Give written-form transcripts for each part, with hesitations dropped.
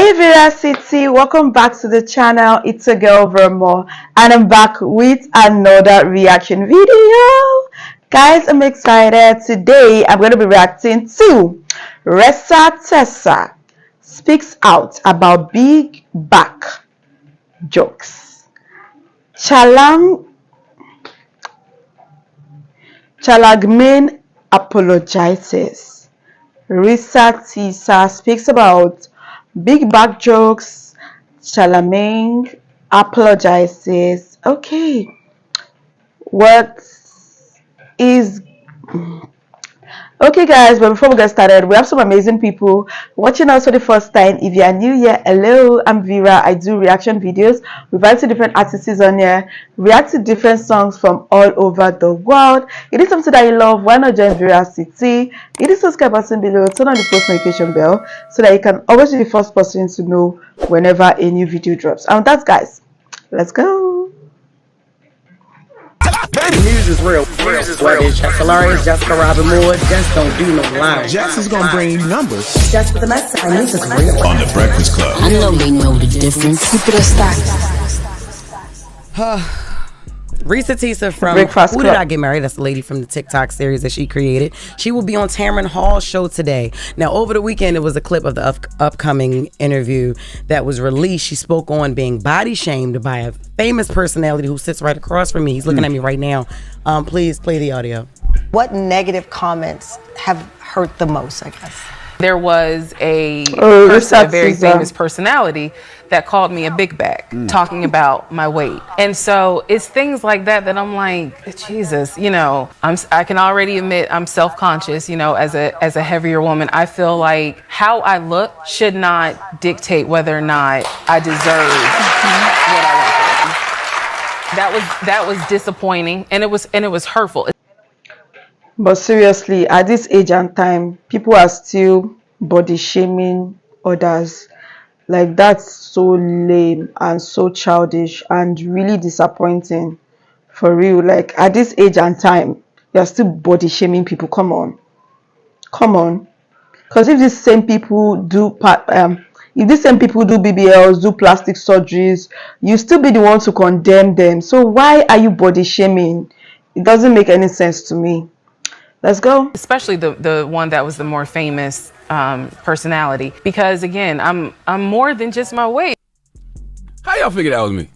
Hey Reesa, welcome back to the channel. It's a girl Vermo, and I'm back with another reaction video. Guys, I'm excited. Today I'm going to be reacting to Reesa Teesa speaks out about big back jokes. Charlamagne apologizes. Reesa Teesa speaks about big back jokes. Charlamagne apologizes. Okay, what is okay, guys? But before we get started, we have some amazing people watching us for the first time. If you are new here, hello, I'm Vera. I do reaction videos. We react to different artists on here, react to different songs from all over the world. It is something that you love. Why not join Reesa Teesa? Hit the subscribe button below, turn on the post notification bell so that you can always be the first person to know whenever a new video drops. And that's, guys, let's go. The news is real. What is hilarious? Jessica Robin Moore just don't do no lying. Jess is gonna bring you numbers. Just with the message. I news is real. On the Breakfast Club. I know they know the difference. Keep it a stack. Reesa Teesa from Breakfast Who Club. Did I Get Married? That's the lady from the TikTok series that she created. She will be on Tamron Hall's show today. Now, over the weekend, it was a clip of the upcoming interview that was released. She spoke on being body shamed by a famous personality who sits right across from me. He's looking at me right now. Please play the audio. What negative comments have hurt the most, I guess? There was a very famous personality that called me a big back, talking about my weight. And so it's things like that that I'm like, Jesus, you know, I can already admit I'm self-conscious, you know, as a heavier woman. I feel like how I look should not dictate whether or not I deserve what I want. That was disappointing, and it was hurtful. But seriously, at this age and time, people are still body shaming others. Like, that's so lame and so childish and really disappointing. For real, like, at this age and time, you're still body shaming people. Come on. Because if these same people do BBLs, do plastic surgeries, you still be the one to condemn them. So why are you body shaming? It doesn't make any sense to me. Let's go. Especially the one that was the more famous personality, because again, I'm more than just my weight. How y'all figure that was me?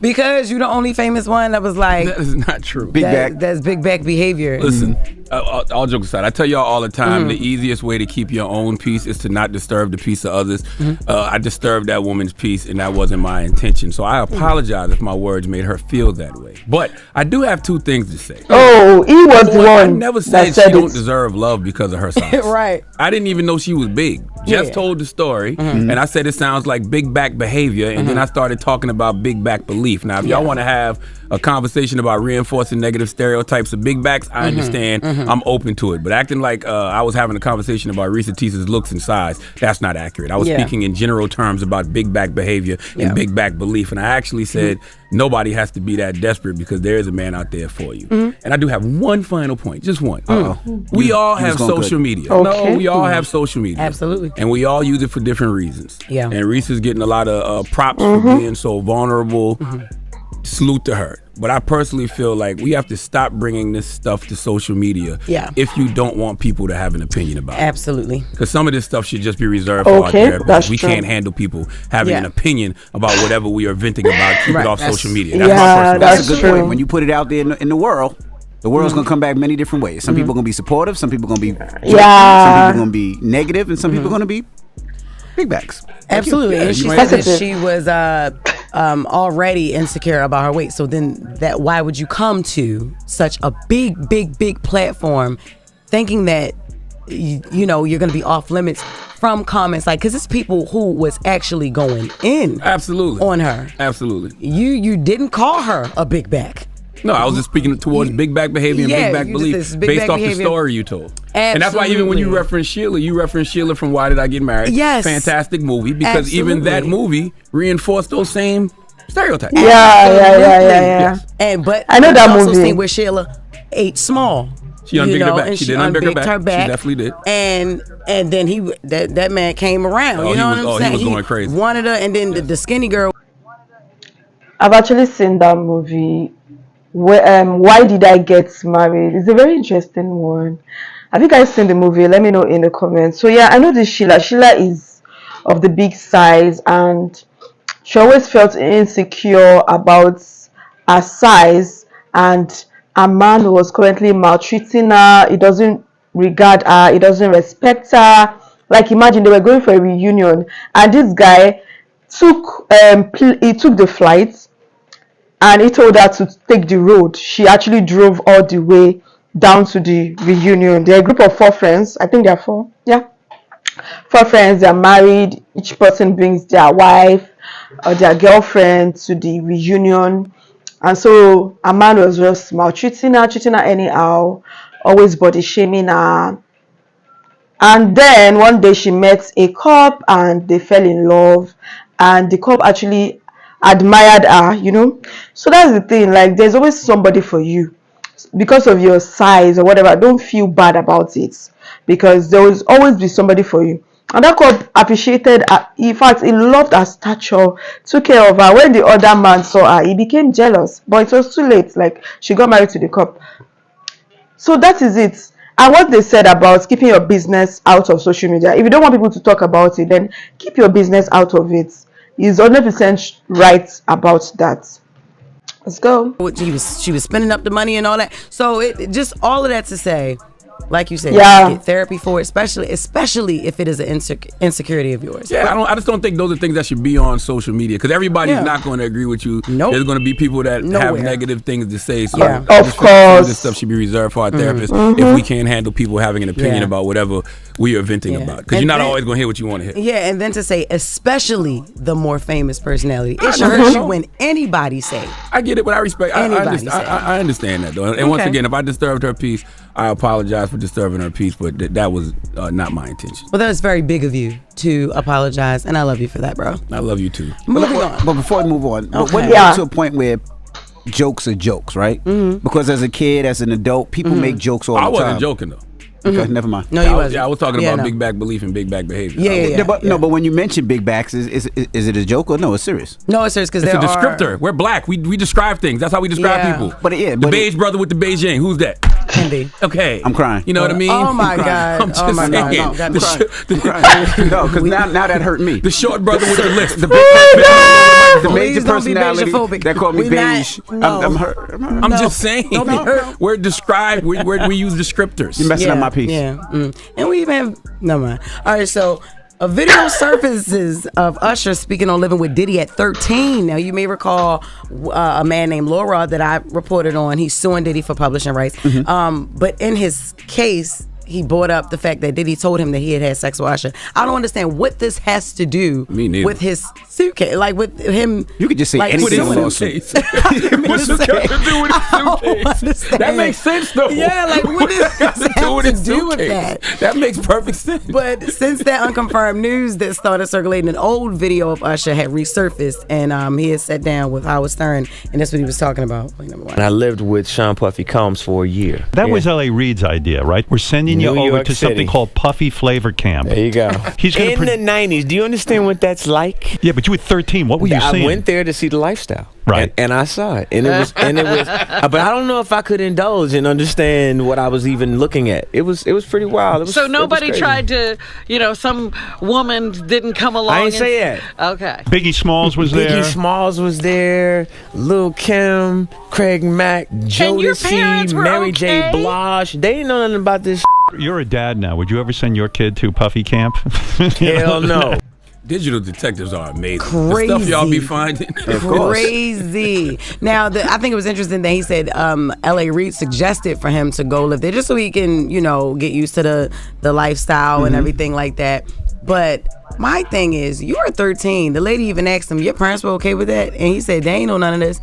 because you're the only famous one that was like, That is not true. Big back. That's big back behavior. Listen, all jokes aside, I tell y'all all the time, the easiest way to keep your own peace is to not disturb the peace of others. I disturbed that woman's peace, and that wasn't my intention. So I apologize if my words made her feel that way. But I do have two things to say. Oh, he was the I one never that said she said don't it. deserve love because of her size. Right. I didn't even know she was big. Jess told the story, and I said it sounds like big back behavior, and then I started talking about big back belief. Now, if y'all want to have a conversation about reinforcing negative stereotypes of big backs, I understand. I'm open to it. But acting like I was having a conversation about Reesa Teesa's looks and size, that's not accurate. I was speaking in general terms about big back behavior and big back belief, and I actually said nobody has to be that desperate because there is a man out there for you. And I do have one final point, just one. We all have social media. Okay. No, we all have social media. Absolutely. And we all use it for different reasons. Yeah. And Reesa's getting a lot of props for being so vulnerable. Salute to her. But I personally feel like we have to stop bringing this stuff to social media if you don't want people to have an opinion about it. Absolutely. Because some of this stuff should just be reserved for our therapists. That's We true. can't handle people having an opinion about whatever we are venting about. Keep it off social media. Yeah, That's my personal that's That's a good true. point. When you put it out there in the world, the world's gonna come back many different ways. Some people are gonna be supportive, some people are gonna be some people are gonna be negative, and some people are gonna be big backs. Absolutely. And she said that she was already insecure about her weight. So then why would you come to such a big platform thinking that you know you're gonna be off limits from comments, like, because it's people who was actually going in on her. Absolutely. You didn't call her a big back. No, I was just speaking towards big back behavior and big back belief based off the story you told. Absolutely. And that's why even when you reference Sheila from Why Did I Get Married? Yes. Fantastic movie, because even that movie reinforced those same stereotypes. Yeah. And but I know that also movie. seen where Sheila ate small. She unbigged her back. And She did unbig her back. She definitely did. And then that man came around. You know what I'm saying? He was going crazy. Wanted her, and then the skinny girl. I've actually seen that movie. Why Did I Get Married? It's a very interesting one. Have you guys seen the movie? Let me know in the comments. So yeah, I know this Sheila. Sheila is of the big size, and she always felt insecure about her size, and a man was currently maltreating her. He doesn't regard her. He doesn't respect her. Like, imagine they were going for a reunion, and this guy took the flight, and he told her to take the road. She actually drove all the way down to the reunion. They're a group of 4 friends. I think there are 4. Yeah. 4 friends. They're married. Each person brings their wife or their girlfriend to the reunion. And so a man was just maltreating her, treating her anyhow, always body shaming her. And then one day she met a cop and they fell in love. And the cop actually admired her, So that's the thing. Like, there's always somebody for you. Because of your size or whatever, don't feel bad about it, because there will always be somebody for you. And that cop appreciated her. In fact, he loved her stature, took care of her. When the other man saw her, he became jealous, but it was too late. Like, she got married to the cop. So that is it. And what they said about keeping your business out of social media, if you don't want people to talk about it, then keep your business out of it. He's 100% right about that. Let's go. She was spending up the money and all that. So it just all of that to say, like you said, Yeah. get therapy for it, especially if it is an insecurity of yours. Yeah, I just don't think those are things that should be on social media, because everybody's not going to agree with you. Nope. There's going to be people that have negative things to say. So Yeah. Of course. This stuff should be reserved for our therapists if we can't handle people having an opinion about whatever we are venting about, because you're not always going to hear what you want to hear. Yeah, and then to say, especially the more famous personality, it should hurt you when anybody say. I get it, but I respect. I understand that, though. And once again, if I disturbed her peace, I apologize for disturbing her peace, but that was not my intention. Well, that was very big of you to apologize, and I love you for that, bro. I love you too. Moving on. But before we move on, Okay. when you get to a point where jokes are jokes, right? Mm-hmm. Because as a kid, as an adult, people make jokes all the time. I wasn't joking, though. Okay, never mind. No, you wasn't. I was talking about big back belief and big back behavior. Yeah. But when you mention big backs, is it a joke or no? It's serious. No, it's serious, because It's there a descriptor. We're black. We describe things. That's how we describe people. But the beige brother with the Beijing. Who's that? Andy. Okay. I'm crying. You know what I mean? Oh my God. I'm just Oh my saying. God. No, I'm crying. No, because now that hurt me. The short brother with the list. The major Please don't be personality beigephobic. that called me We beige. not- I'm hurt. I'm just saying. Don't be hurt. We're described. We use descriptors. You're messing up my piece. Yeah. And we even have, no mind. All right, so a video surfaces of Usher speaking on living with Diddy at 13. Now, you may recall a man named Laura that I reported on. He's suing Diddy for publishing rights. But in his case, he brought up the fact that Diddy told him that he had sex with Usher. I don't understand what this has to do with his suitcase, like with him. You could just say anything in a lawsuit. What's this got to do with his suitcase? That makes sense, though. Yeah, like what does this have to do with that? That makes perfect sense. But since that unconfirmed news that started circulating, an old video of Usher had resurfaced, and he had sat down with Howard Stern, and that's what he was talking about. And I lived with Sean Puffy Combs for a year. That was L.A. Reid's idea, right? We're sending you over to something called Puffy Flavor Camp. There you go. He's in the 90s. Do you understand what that's like? Yeah, but you were 13. What were you seeing? I went there to see the lifestyle. Right. And I saw it. And it was but I don't know if I could indulge and understand what I was even looking at. It was pretty wild. So nobody tried to, some woman didn't come along. I didn't say that. Okay. Biggie Smalls was there. Biggie Smalls was there. Lil' Kim, Craig Mack, Jodeci, Mary J. Blige. They didn't know nothing about this. You're a dad now. Would you ever send your kid to Puffy Camp? Hell no. Digital detectives are amazing. Crazy. The stuff y'all be finding. Crazy. Now, I think it was interesting that he said L.A. Reid suggested for him to go live there just so he can, get used to the lifestyle and everything like that. But my thing is, you were 13. The lady even asked him, your parents were okay with that? And he said, they ain't know none of this.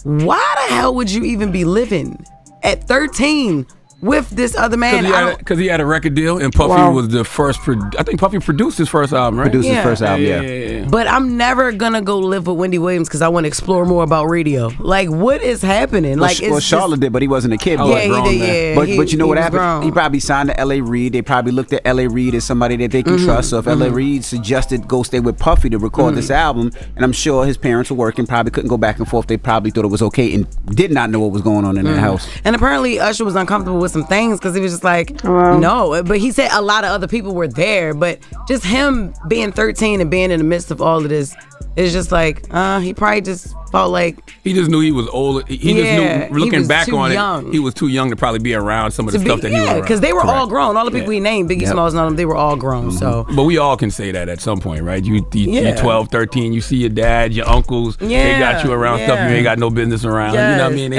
Why the hell would you even be living at 13 with this other man. Because he had a record deal, and Puffy was the first. I think Puffy produced his first album, right? Produced his first album, yeah. But I'm never gonna go live with Wendy Williams because I want to explore more about radio. Like, what is happening? Well, Charlotte did, but he wasn't a kid. Yeah, he did. Yeah, but you know what happened? Grown. He probably signed to L.A. Reid. They probably looked at L.A. Reid as somebody that they can trust. So if L.A. Reid suggested go stay with Puffy to record this album, and I'm sure his parents were working, probably couldn't go back and forth. They probably thought it was okay and did not know what was going on in their house. And apparently Usher was uncomfortable with some things because he was just like, no. But he said a lot of other people were there, but just him being 13 and being in the midst of all of this, it's just like, he probably just felt like... He just knew he was old. He just knew, looking back on it, he was too young to probably be around some of the stuff that he was around. Because they were all grown. All the people he named, Biggie Smalls and all them, they were all grown. So, but we all can say that at some point, right? You're 12, 13, you see your dad, your uncles, they got you around stuff you ain't got no business around. You know what I mean?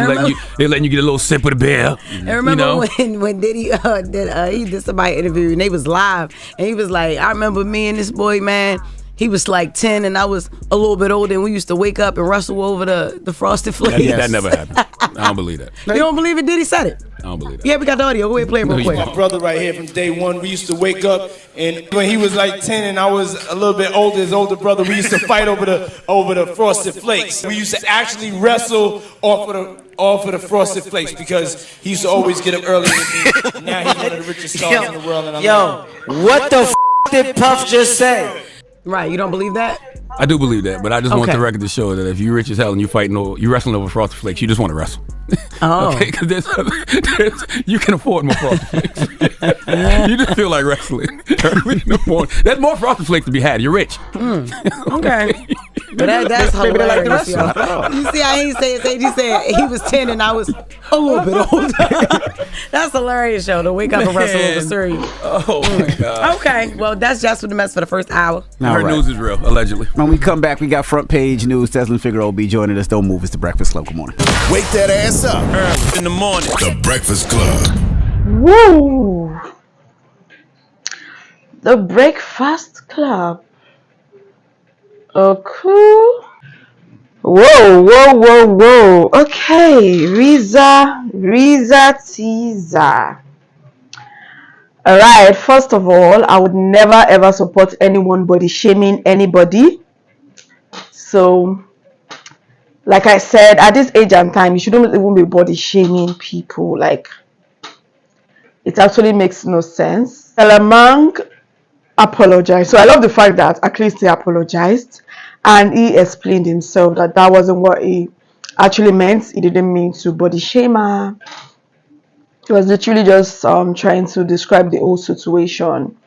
They letting you get a little sip of the beer. And remember when Diddy he did somebody interview and they was live and he was like, I remember me and this boy, man, he was like 10 and I was a little bit older and we used to wake up and wrestle over the Frosted Flakes. That never happened. I don't believe that. You don't believe it? Diddy said it. I don't believe that. Yeah, we got the audio. Go ahead and play it real quick. My brother right here from day one, we used to wake up and when he was like 10 and I was a little bit older, his older brother, we used to fight over the Frosted Flakes. We used to actually wrestle off of the Frosted Flakes because he used to always get up early with me. Now he's one of the richest stars in the world. And what the did Puff just say? Right, you don't believe that? I do believe that, but I just want the record to show that if you're rich as hell and you wrestling over Frosted Flakes, you just want to wrestle. Oh. Okay, because you can afford more Frosted Flakes. You just feel like wrestling. There's more Frosted Flakes to be had. You're rich. Okay. But that's hilarious. You see how he said he was 10 and I was a little bit older. That's hilarious, yo, to wake up and wrestle over cereal. Oh, my God. Okay, well, that's just for the mess for the first hour. Her news is real, allegedly. When we come back, we got front page news. Teslin Figaro will be joining us. Don't move. It's the Breakfast Club. Good morning. Wake that ass up in the morning. The Breakfast Club. Woo! The Breakfast Club. Oh, cool. Whoa. Okay, Reesa Teesa. All right, first of all, I would never ever support anyone body shaming anybody. So, like I said, at this age and time, you shouldn't even be body shaming people. Like, it actually makes no sense. Charlamagne apologized. So I love the fact that at least he apologized and he explained himself that that wasn't what he actually meant. He didn't mean to body shame her. He was literally just trying to describe the whole situation.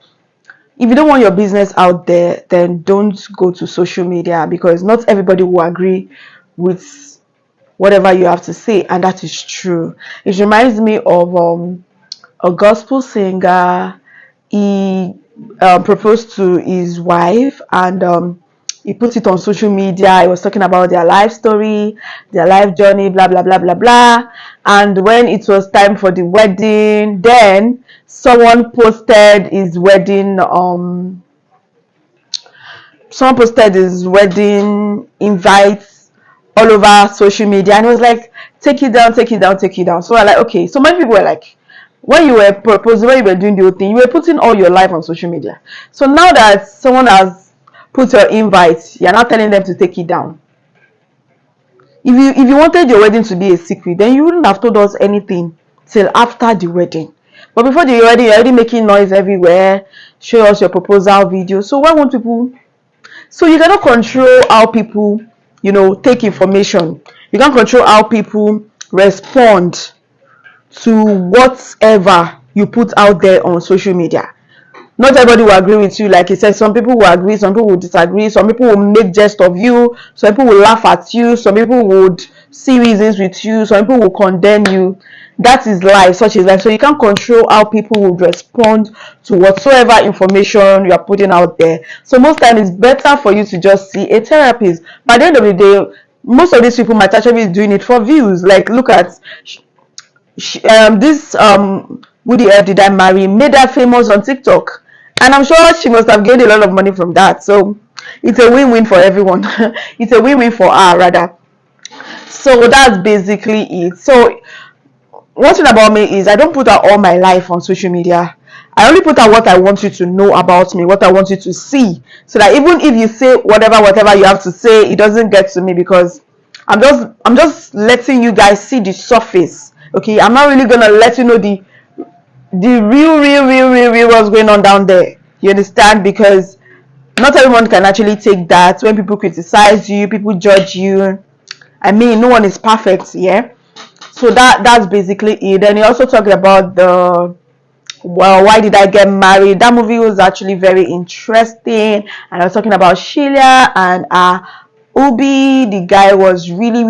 If you don't want your business out there, then don't go to social media because not everybody will agree with whatever you have to say, and that is true. It reminds me of a gospel singer. He proposed to his wife and he put it on social media. He was talking about their life story, their life journey, blah blah blah blah blah. And when it was time for the wedding, then someone posted his wedding invites all over social media, and it was like, take it down. So we're like, okay. So many people were like, when you were proposing, when you were doing the whole thing, you were putting all your life on social media. So now that someone has put your invite, you're not telling them to take it down. If you wanted your wedding to be a secret, then you wouldn't have told us anything till after the wedding. But before the wedding, you're already making noise everywhere, show us your proposal video. So why won't people? So you cannot control how people, take information. You can't control how people respond to whatever you put out there on social media. Not everybody will agree with you. Like he said, some people will agree, some people will disagree, some people will make jest of you, some people will laugh at you, some people would see reasons with you, some people will condemn you. That is life, such is life. So you can't control how people would respond to whatsoever information you are putting out there. So most times it's better for you to just see a therapist. By the end of the day, most of these people might actually be doing it for views. Like look at this Woody F Did I Marry made her famous on TikTok, and I'm sure she must have gained a lot of money from that. So it's a win-win for everyone. It's a win-win for her rather. So that's basically it. So one thing about me is I don't put out all my life on social media. I only put out what I want you to know about me, what I want you to see, so that even if you say whatever you have to say, it doesn't get to me, because I'm just letting you guys see the surface. Okay, I'm not really gonna let you know the real what's going on down there. You understand? Because not everyone can actually take that. When people criticize you, people judge you, I mean, no one is perfect, yeah. So that's basically it. And he also talked about the, well, why did I get married? That movie was actually very interesting. And I was talking about Sheila and Ubi. The guy was really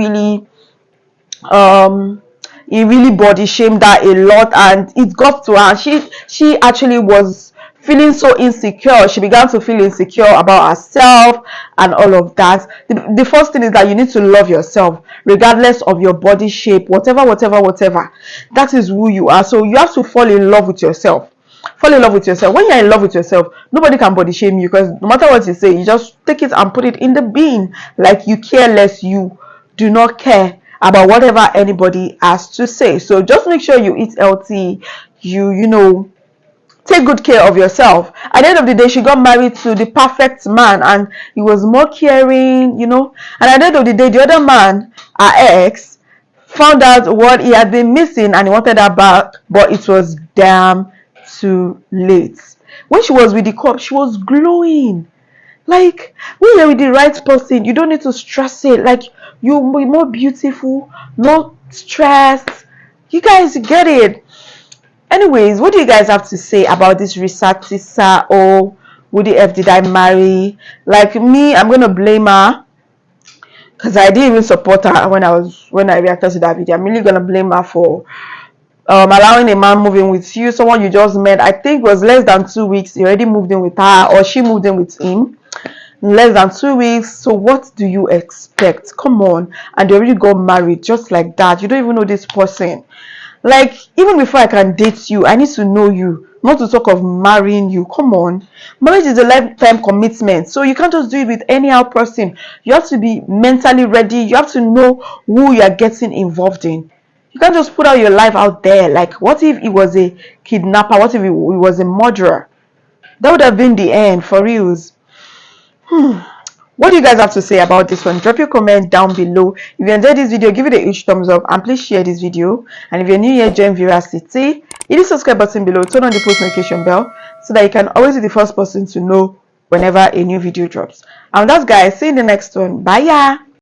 he really body shamed her a lot, and it got to her. She actually was feeling so insecure. She began to feel insecure about herself and all of that. The first thing is that you need to love yourself regardless of your body shape, whatever. That is who you are. So you have to fall in love with yourself. Fall in love with yourself. When you're in love with yourself, nobody can body shame you, because no matter what you say, you just take it and put it in the bin. Like you care less. You do not care about whatever anybody has to say. So just make sure you eat healthy. You know, take good care of yourself. At the end of the day, she got married to the perfect man, and he was more caring, you know. And at the end of the day, the other man, her ex, found out what he had been missing, and he wanted her back, but it was damn too late. When she was with the cop, she was glowing. Like, when you're with the right person, you don't need to stress it. Like, you'll be more beautiful, no stress. You guys get it. Anyways, what do you guys have to say about this Reesa Teesa? Or Woody F, did I marry? Like me, I'm gonna blame her, because I didn't even support her when I reacted to that video. I'm really gonna blame her for allowing a man moving with you, someone you just met. I think it was less than 2 weeks. You already moved in with her, or she moved in with him. Less than 2 weeks. So what do you expect? Come on. And they already got married just like that. You don't even know this person. Like, even before I can date you, I need to know you, not to talk of marrying you. Come on. Marriage is a lifetime commitment, so you can't just do it with any other person. You have to be mentally ready. You have to know who you are getting involved in. You can't just put out your life out there. Like, what if it was a kidnapper? What if it was a murderer? That would have been the end, for reals. What do you guys have to say about this one? Drop your comment down below. If you enjoyed this video, give it a huge thumbs up, and please share this video. And if you're new here, join Veracity. Hit the subscribe button below, turn on the post notification bell, so that you can always be the first person to know whenever a new video drops. And that's, guys, see you in the next one. Bye.